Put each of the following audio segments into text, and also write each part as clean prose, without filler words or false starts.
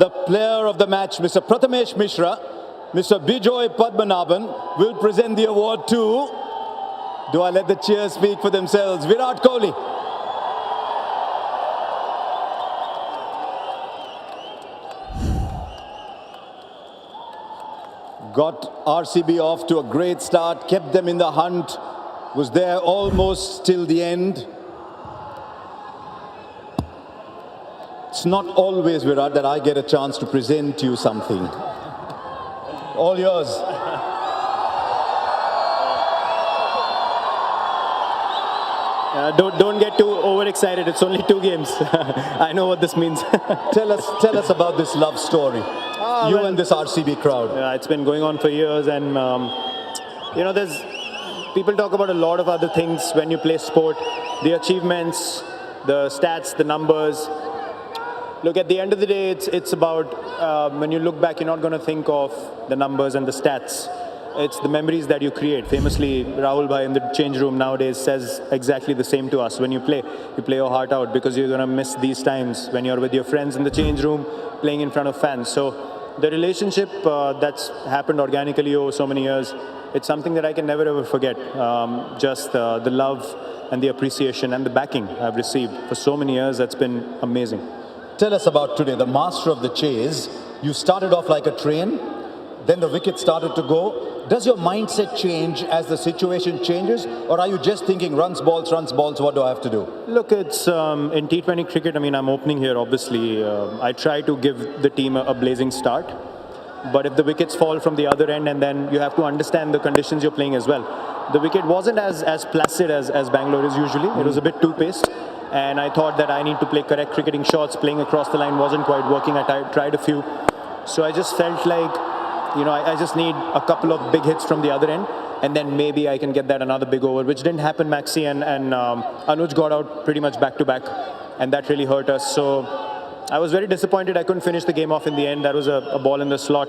the player of the match, Mr. Prathamesh Mishra, Mr. Bijoy Padmanabhan will present the award to, do I let the cheers speak for themselves, Virat Kohli. Got RCB off to a great start, kept them in the hunt, was there almost till the end. It's not always, Virat, that I get a chance to present you something. All yours. Don't get too overexcited. It's only 2 games. I know what this means. Tell us about this love story. You and this RCB crowd. Yeah, it's been going on for years, and you know, there's people talk about a lot of other things when you play sport, the achievements, the stats, the numbers. Look, at the end of the day, it's about when you look back, you're not going to think of the numbers and the stats. It's the memories that you create. Famously, Rahul Bhai in the change room nowadays says exactly the same to us. When you play your heart out, because you're going to miss these times when you're with your friends in the change room, playing in front of fans. So the relationship that's happened organically over so many years, it's something that I can never ever forget. Just the love and the appreciation and the backing I've received for so many years, that's been amazing. Tell us about today, the master of the chase. You started off like a train, then the wicket started to go. Does your mindset change as the situation changes, or are you just thinking runs, balls, what do I have to do? Look, it's in T20 cricket, I mean, I'm opening here, obviously. I try to give the team a blazing start. But if the wickets fall from the other end, and then you have to understand the conditions you're playing as well. The wicket wasn't as placid as Bangalore is usually. It was a bit too paced. And I thought that I need to play correct cricketing shots. Playing across the line wasn't quite working. I tried a few. So I just felt like, you know, I just need a couple of big hits from the other end, and then maybe I can get that another big over, which didn't happen. Maxi and Anuj got out pretty much back to back, and that really hurt us. So I was very disappointed. I couldn't finish the game off in the end. That was a ball in the slot.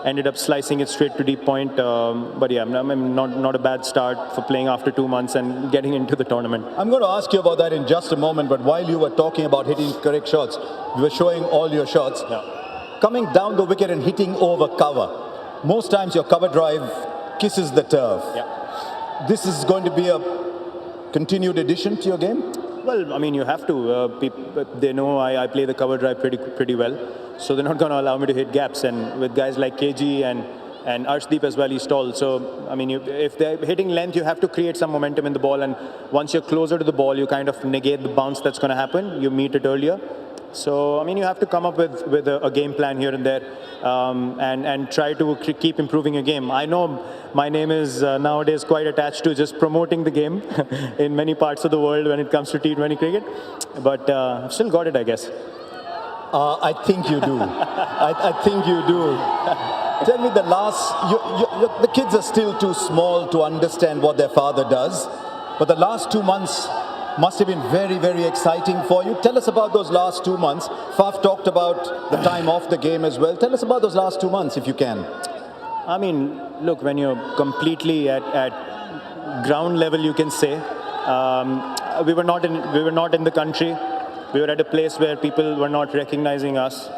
Ended up slicing it straight to deep point. But yeah, not a bad start for playing after 2 months and getting into the tournament. I'm going to ask you about that in just a moment, but while you were talking about hitting correct shots, you were showing all your shots. Yeah. Coming down the wicket and hitting over cover. Most times your cover drive kisses the turf. Yeah. This is going to be a continued addition to your game? Well, I mean, you have to. They know I play the cover drive pretty well, so they're not going to allow me to hit gaps. And with guys like KG and Arshdeep as well, he's tall. So, I mean, if they're hitting length, you have to create some momentum in the ball. And once you're closer to the ball, you kind of negate the bounce that's going to happen. You meet it earlier. So, I mean, you have to come up with a game plan here and there, and try to keep improving your game. I know my name is nowadays quite attached to just promoting the game in many parts of the world when it comes to T20 cricket, but I've still got it, I guess. I think you do. I think you do. Tell me, the kids are still too small to understand what their father does, but the last 2 months must have been very, very exciting for you. Tell us about those last 2 months. Faf talked about the time off the game as well. Tell us about those last 2 months, if you can. I mean, look, when you're completely at ground level, you can say, we were not in the country. We were at a place where people were not recognizing us.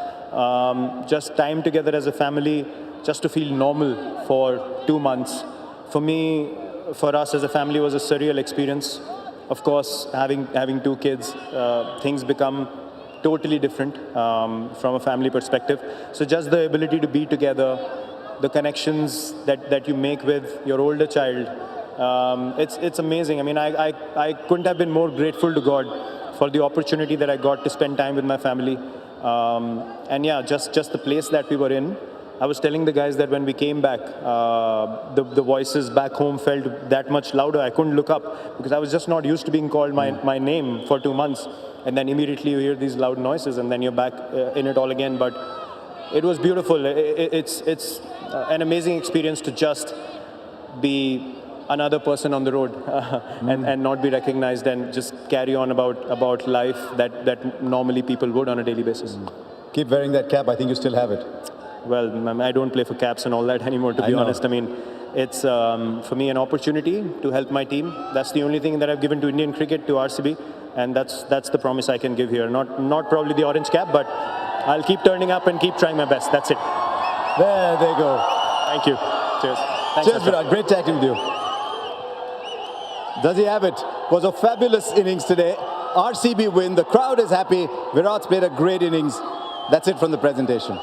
Just time together as a family, just to feel normal for 2 months. For me, for us as a family, was a surreal experience. Of course, having 2 kids, things become totally different from a family perspective. So just the ability to be together, the connections that you make with your older child, it's amazing. I mean, I couldn't have been more grateful to God for the opportunity that I got to spend time with my family. And yeah, just the place that we were in. I was telling the guys that when we came back, the voices back home felt that much louder. I couldn't look up because I was just not used to being called my name for 2 months. And then immediately you hear these loud noises and then you're back in it all again. But it was beautiful. It's an amazing experience to just be another person on the road and not be recognized and just carry on about life that normally people would on a daily basis. Keep wearing that cap. I think you still have it. Well, I don't play for caps and all that anymore, to be honest. I mean, it's, for me, an opportunity to help my team. That's the only thing that I've given to Indian cricket, to RCB. And that's the promise I can give here. Not probably the orange cap, but I'll keep turning up and keep trying my best. That's it. There they go. Thank you. Cheers. Thanks, Cheers, Sachin. Virat. Great chatting with you. Does he have it? Was a fabulous innings today. RCB win. The crowd is happy. Virat's played a great innings. That's it from the presentation.